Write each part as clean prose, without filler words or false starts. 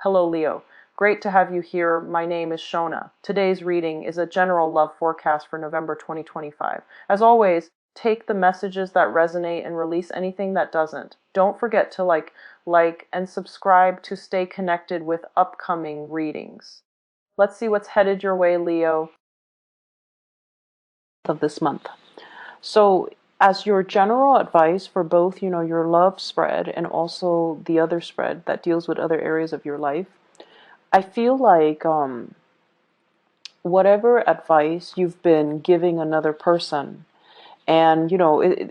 Hello, Leo. Great to have you here. My name is Shona. Today's reading is a general love forecast for November 2025. As always, take the messages that resonate and release anything that doesn't. Don't forget to like, and subscribe to stay connected with upcoming readings. Let's see what's headed your way, Leo, of this month. So, as your general advice for both, your love spread and also the other spread that deals with other areas of your life, I feel like whatever advice you've been giving another person, and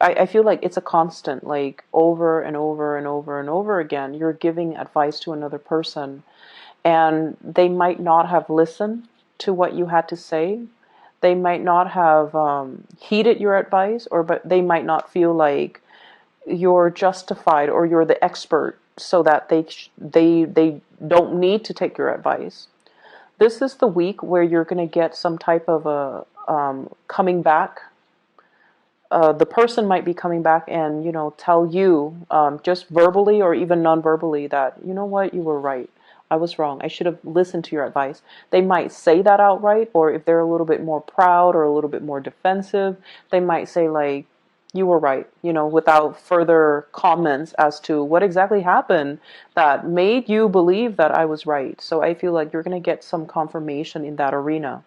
I feel like it's a constant, like over and over and over and over again, you're giving advice to another person, and they might not have listened to what you had to say. They might not have heeded your advice, but they might not feel like you're justified or you're the expert, so that they don't need to take your advice. This is the week where you're going to get some type of a coming back. The person might be coming back and tell you just verbally or even non-verbally that you know what, you were right. I was wrong. I should have listened to your advice. They might say that outright, or if they're a little bit more proud or a little bit more defensive, they might say like, you were right, without further comments as to what exactly happened that made you believe that I was right. So I feel like you're going to get some confirmation in that arena.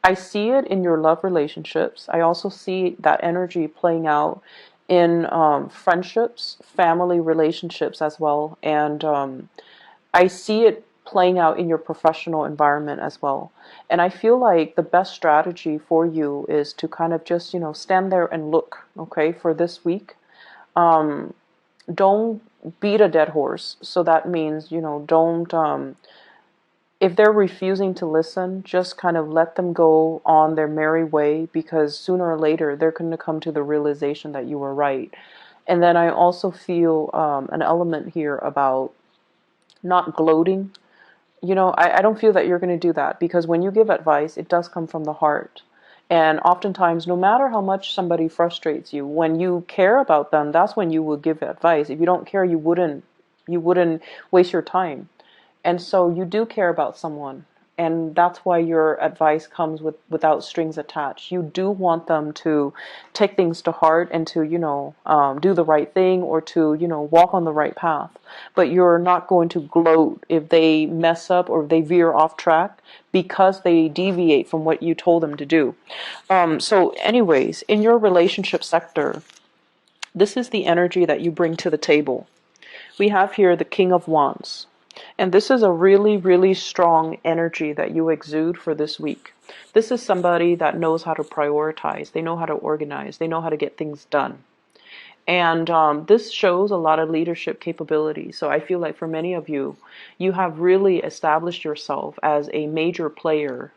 I see it in your love relationships. I also see that energy playing out in friendships, family relationships as well. And I see it playing out in your professional environment as well. And I feel like the best strategy for you is to kind of just, stand there and look, okay, for this week. Don't beat a dead horse. So that means, don't, if they're refusing to listen, just kind of let them go on their merry way, because sooner or later they're going to come to the realization that you were right. And then I also feel an element here about not gloating. I don't feel that you're going to do that, because when you give advice, it does come from the heart. And oftentimes, no matter how much somebody frustrates you, when you care about them, that's when you will give advice. If you don't care, you wouldn't waste your time. And so you do care about someone. And that's why your advice comes without strings attached. You do want them to take things to heart and to, do the right thing, or to, walk on the right path. But you're not going to gloat if they mess up or if they veer off track because they deviate from what you told them to do. So anyways, in your relationship sector, this is the energy that you bring to the table. We have here the King of Wands. And this is a really, really strong energy that you exude for this week. This is somebody that knows how to prioritize. They know how to organize. They know how to get things done. And this shows a lot of leadership capability. So I feel like for many of you, you have really established yourself as a major player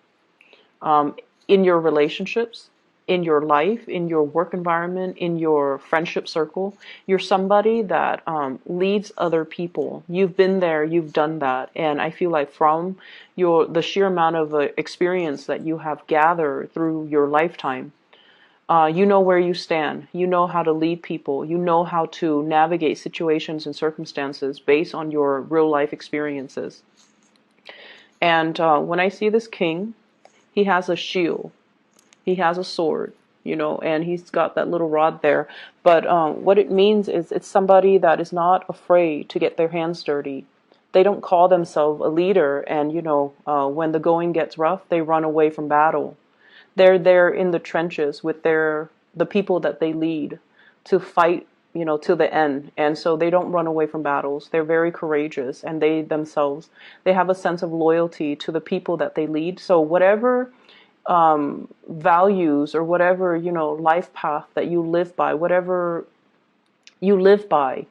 in your relationships, in your life, in your work environment, in your friendship circle. You're somebody that leads other people. You've been there, you've done that. And I feel like from the sheer amount of experience that you have gathered through your lifetime, you know where you stand. You know how to lead people. You know how to navigate situations and circumstances based on your real life experiences. And when I see this king, he has a shield. He has a sword, and he's got that little rod there. But what it means is it's somebody that is not afraid to get their hands dirty. They don't call themselves a leader, and, when the going gets rough, they run away from battle. They're there in the trenches with the people that they lead to fight, to the end. And so they don't run away from battles. They're very courageous, and they themselves, they have a sense of loyalty to the people that they lead. So whatever values or whatever, life path that you live by, whatever you live by,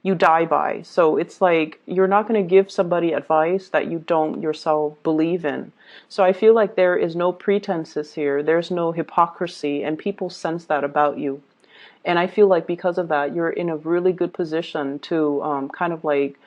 you die by. So it's like you're not going to give somebody advice that you don't yourself believe in. So I feel like there is no pretenses here. There's no hypocrisy, and people sense that about you. And I feel like because of that, you're in a really good position to kind of like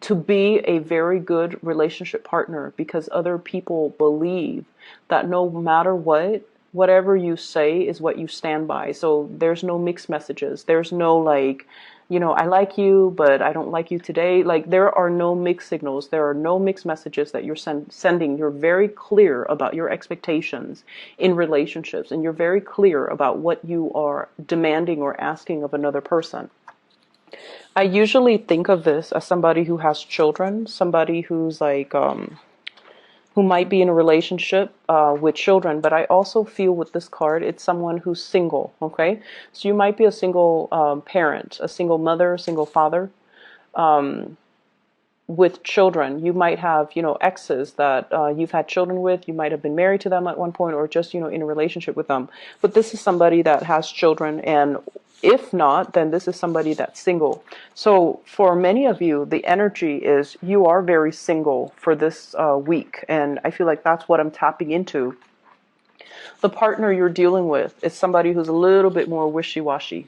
to be a very good relationship partner, because other people believe that no matter what, whatever you say is what you stand by. So there's no mixed messages. There's no like I like you, but I don't like you today. Like, there are no mixed signals. There are no mixed messages that you're sending. You're very clear about your expectations in relationships, and you're very clear about what you are demanding or asking of another person. I usually think of this as somebody who has children, somebody who's like, who might be in a relationship with children, but I also feel with this card, it's someone who's single, okay? So you might be a single parent, a single mother, a single father with children. You might have, exes that you've had children with. You might have been married to them at one point or just, in a relationship with them. But this is somebody that has children, and if not, then this is somebody that's single. So for many of you, the energy is you are very single for this week. And I feel like that's what I'm tapping into. The partner you're dealing with is somebody who's a little bit more wishy-washy.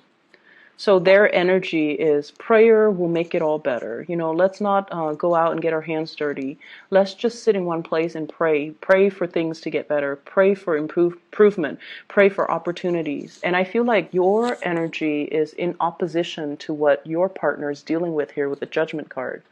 So their energy is prayer will make it all better. Let's not go out and get our hands dirty. Let's just sit in one place and pray. Pray for things to get better. Pray for improvement. Pray for opportunities. And I feel like your energy is in opposition to what your partner is dealing with here with the Judgment card.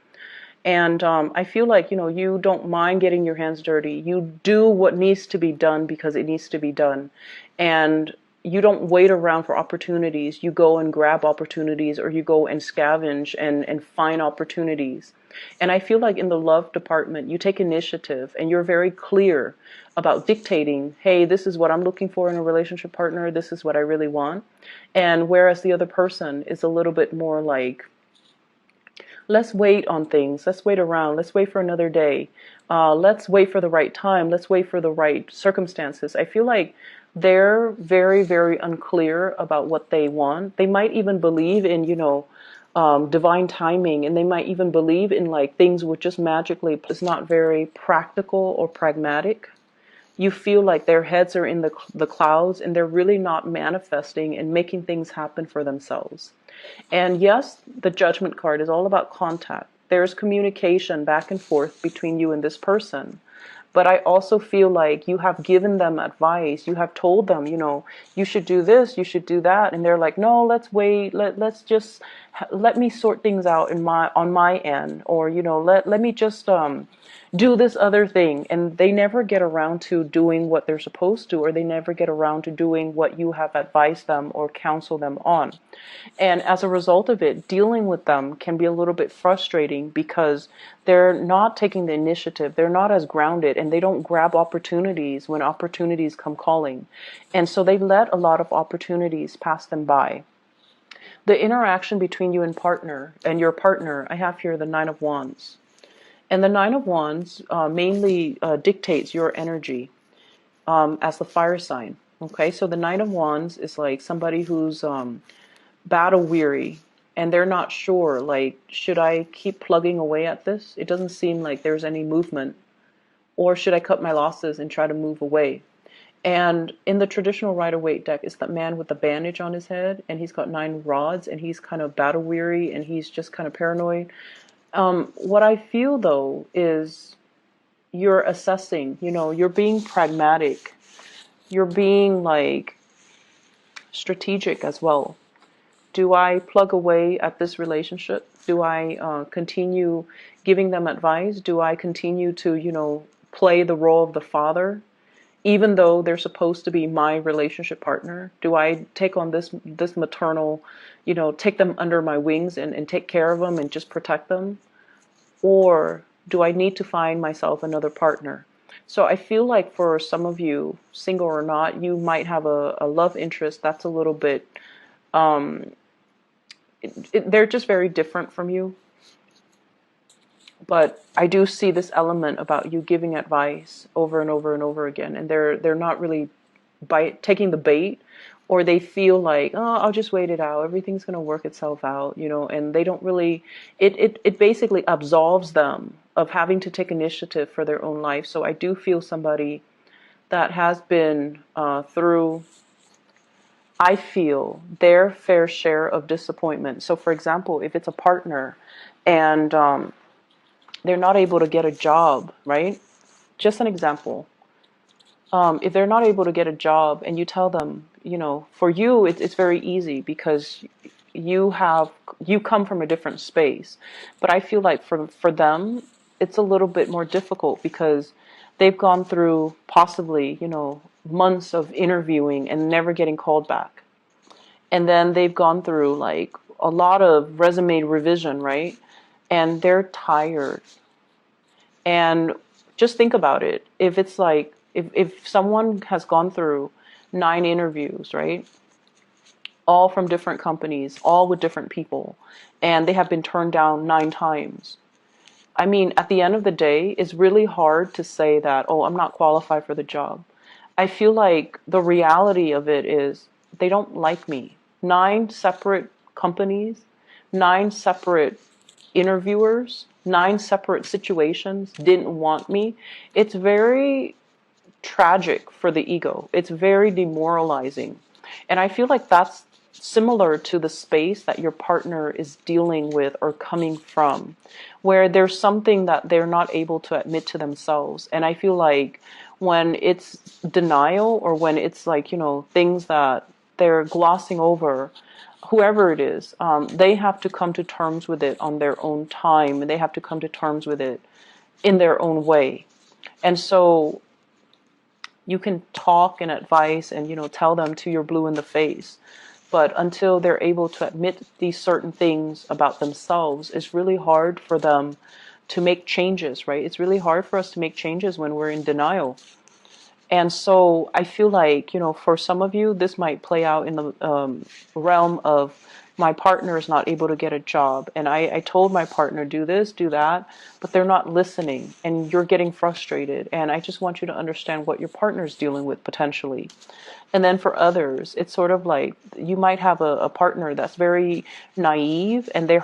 And I feel like, you don't mind getting your hands dirty. You do what needs to be done because it needs to be done. And you don't wait around for opportunities. You go and grab opportunities, or you go and scavenge and find opportunities. And I feel like in the love department, you take initiative and you're very clear about dictating, hey, this is what I'm looking for in a relationship partner. This is what I really want. And whereas the other person is a little bit more like, let's wait on things. Let's wait around. Let's wait for another day. Let's wait for the right time. Let's wait for the right circumstances. I feel like they're very, very unclear about what they want. They might even believe in, divine timing, and they might even believe in like things would just magically. It's not very practical or pragmatic. You feel like their heads are in the clouds, and they're really not manifesting and making things happen for themselves. And yes, the Judgment card is all about contact. There's communication back and forth between you and this person. But I also feel like you have given them advice. You have told them, you should do this, you should do that. And they're like, no, let's wait. Let's just let me sort things out on my end. Or, let me just do this other thing. And they never get around to doing what they're supposed to, or they never get around to doing what you have advised them or counseled them on. And as a result of it, dealing with them can be a little bit frustrating because they're not taking the initiative. They're not as grounded, and they don't grab opportunities when opportunities come calling. And so they let a lot of opportunities pass them by. The interaction between you and your partner, I have here the Nine of Wands. And the Nine of Wands mainly dictates your energy as the fire sign. Okay, so the Nine of Wands is like somebody who's battle weary, and they're not sure, like, should I keep plugging away at this? It doesn't seem like there's any movement. Or should I cut my losses and try to move away? And in the traditional Rider-Waite deck, it's that man with the bandage on his head, and he's got 9 rods, and he's kind of battle weary, and he's just kind of paranoid. What I feel, though, is you're assessing, you're being pragmatic. You're being, like, strategic as well. Do I plug away at this relationship? Do I continue giving them advice? Do I continue to, play the role of the father, even though they're supposed to be my relationship partner? Do I take on this maternal, take them under my wings and take care of them and just protect them? Or do I need to find myself another partner? So I feel like for some of you, single or not, you might have a love interest that's a little bit, they're just very different from you. But I do see this element about you giving advice over and over and over again, and they're not really taking the bait, or they feel like, oh, I'll just wait it out. Everything's going to work itself out, and they don't really, it basically absolves them of having to take initiative for their own life. So I do feel somebody that has been through, I feel, their fair share of disappointment. So for example, if it's a partner and they're not able to get a job, right? Just an example. If they're not able to get a job and you tell them, for you, it's very easy because you come from a different space. But I feel like for them, it's a little bit more difficult because they've gone through possibly, months of interviewing and never getting called back. And then they've gone through like a lot of resume revision, right? And they're tired. And just think about it. If it's like, if someone has gone through 9 interviews, right? All from different companies, all with different people, and they have been turned down 9 times. I mean, at the end of the day, it's really hard to say that, oh, I'm not qualified for the job. I feel like the reality of it is they don't like me. 9 separate companies, 9 separate interviewers, 9 separate situations didn't want me. It's very tragic for the ego. It's very demoralizing. And I feel like that's similar to the space that your partner is dealing with or coming from, where there's something that they're not able to admit to themselves. And I feel like when it's denial, or when it's like, things that they're glossing over, whoever it is, they have to come to terms with it on their own time, and they have to come to terms with it in their own way. And so you can talk and advise and, tell them till you're blue in the face. But until they're able to admit these certain things about themselves, it's really hard for them to make changes, right? It's really hard for us to make changes when we're in denial. And so I feel like, for some of you, this might play out in the realm of, my partner is not able to get a job. And I told my partner, do this, do that, but they're not listening, and you're getting frustrated. And I just want you to understand what your partner is dealing with potentially. And then for others, it's sort of like you might have a partner that's very naive, and their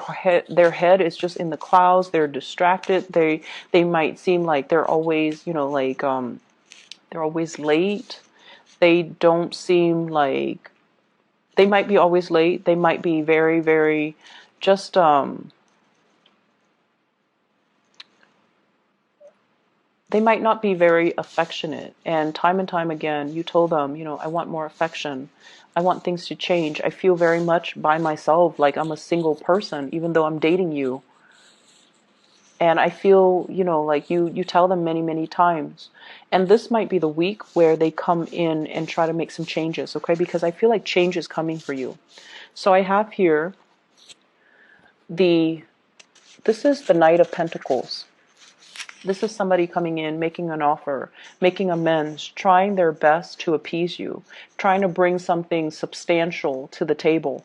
head is just in the clouds. They're distracted. They might seem like they're always, they're always late. They don't seem like, they might be always late. They might be very, very just, they might not be very affectionate. And time again, you told them, I want more affection. I want things to change. I feel very much by myself, like I'm a single person, even though I'm dating you. And I feel, like you tell them many, many times. And this might be the week where they come in and try to make some changes, okay? Because I feel like change is coming for you. So I have here this is the Knight of Pentacles. This is somebody coming in, making an offer, making amends, trying their best to appease you, trying to bring something substantial to the table.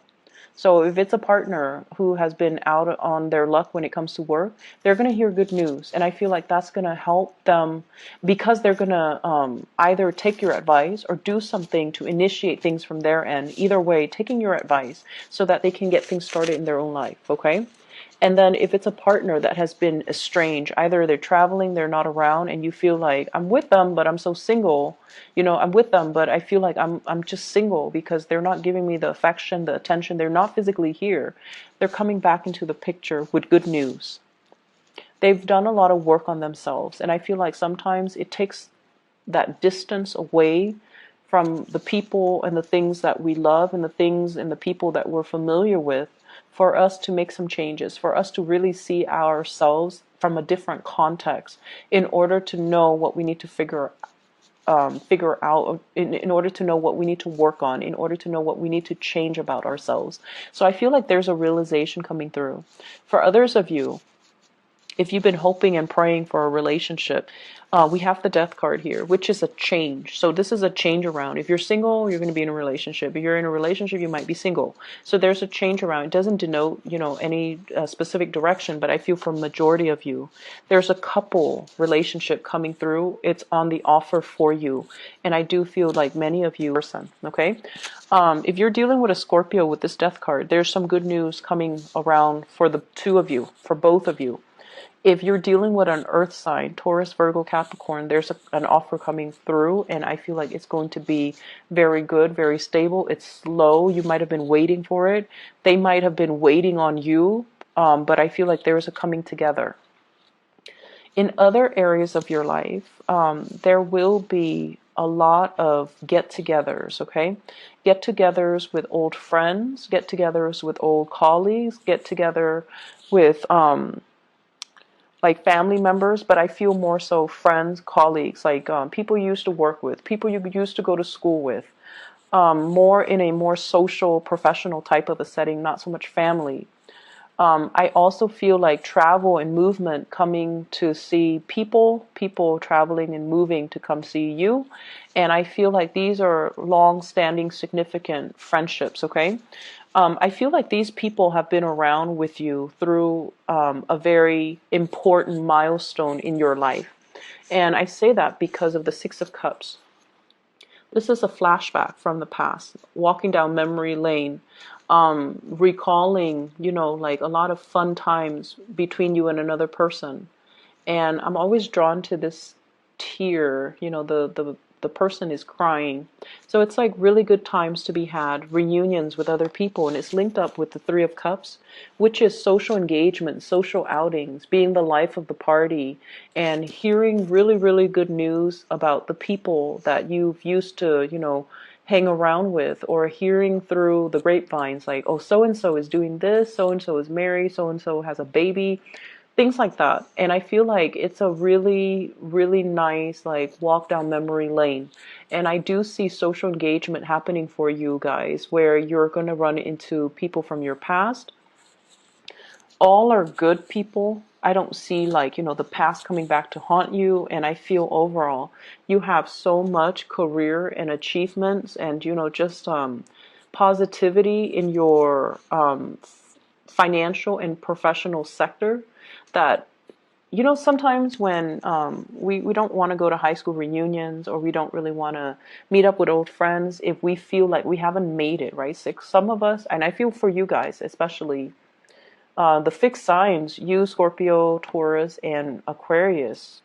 So if it's a partner who has been out on their luck when it comes to work, they're going to hear good news. And I feel like that's going to help them, because they're going to either take your advice or do something to initiate things from their end. Either way, taking your advice so that they can get things started in their own life, okay? And then if it's a partner that has been estranged, either they're traveling, they're not around, and you feel like, I'm with them, but I'm so single. I'm with them, but I feel like I'm just single because they're not giving me the affection, the attention. They're not physically here. They're coming back into the picture with good news. They've done a lot of work on themselves, and I feel like sometimes it takes that distance away from the people and the things that we love and the things and the people that we're familiar with, for us to make some changes, for us to really see ourselves from a different context, in order to know what we need to figure out, in order to know what we need to work on, in order to know what we need to change about ourselves. So I feel like there's a realization coming through. For others of you, if you've been hoping and praying for a relationship, we have the Death card here, which is a change. So this is a change around. If you're single, you're going to be in a relationship. If you're in a relationship, you might be single. So there's a change around. It doesn't denote, any specific direction, but I feel for majority of you, there's a couple relationship coming through. It's on the offer for you. And I do feel like many of you, person, okay? If you're dealing with a Scorpio with this Death card, there's some good news coming around for the two of you, for both of you. If you're dealing with an earth sign, Taurus, Virgo, Capricorn, there's an offer coming through, and I feel like it's going to be very good, very stable. It's slow. You might have been waiting for it. They might have been waiting on you, but I feel like there's a coming together. In other areas of your life, there will be a lot of get-togethers, okay? Get-togethers with old friends, get-togethers with old colleagues, get-together with like family members, but I feel more so friends, colleagues, like people you used to work with, people you used to go to school with, more in a more social, professional type of a setting, not so much family. I also feel like travel and movement, coming to see people traveling and moving to come see you. And I feel like these are long-standing, significant friendships, okay? I feel like these people have been around with you through a very important milestone in your life. And I say that because of the Six of Cups. This is a flashback from the past, walking down memory lane, recalling, like a lot of fun times between you and another person. And I'm always drawn to this tear, the person is crying. So it's like really good times to be had, reunions with other people, and it's linked up with the Three of Cups, which is social engagement, social outings, being the life of the party, and hearing really, really good news about the people that you've used to, hang around with, or hearing through the grapevines like, oh, so and so is doing this, so and so is married, so and so has a baby, things like that. And I feel like it's a really, really nice like walk down memory lane. And I do see social engagement happening for you guys, where you're going to run into people from your past. All are good people. I don't see like, the past coming back to haunt you. And I feel overall you have so much career and achievements and, just positivity in your financial and professional sector, that sometimes when we don't want to go to high school reunions, or we don't really want to meet up with old friends if we feel like we haven't made it, right? So some of us, and I feel for you guys especially, the fixed signs, you, Scorpio, Taurus, and Aquarius,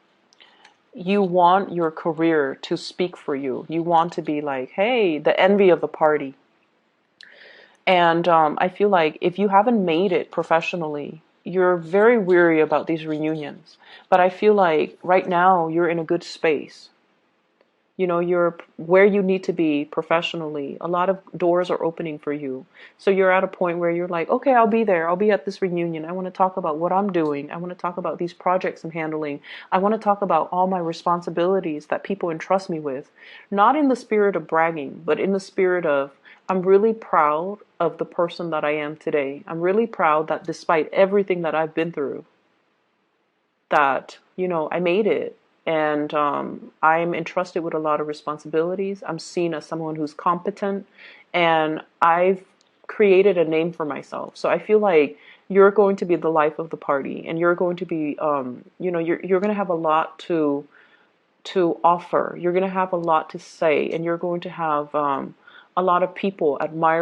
you want your career to speak for you. You want to be like, hey, the envy of the party. And I feel like if you haven't made it professionally, you're very weary about these reunions. But I feel like right now you're in a good space. You're where you need to be professionally. A lot of doors are opening for you. So you're at a point where you're like, okay, I'll be there. I'll be at this reunion. I want to talk about what I'm doing. I want to talk about these projects I'm handling. I want to talk about all my responsibilities that people entrust me with. Not in the spirit of bragging, but in the spirit of, I'm really proud of the person that I am today. I'm really proud that despite everything that I've been through, that, I made it. And I'm entrusted with a lot of responsibilities. I'm seen as someone who's competent, and I've created a name for myself. So I feel like you're going to be the life of the party, and you're going to be, you're going to have a lot to offer. You're going to have a lot to say, and you're going to have a lot of people admire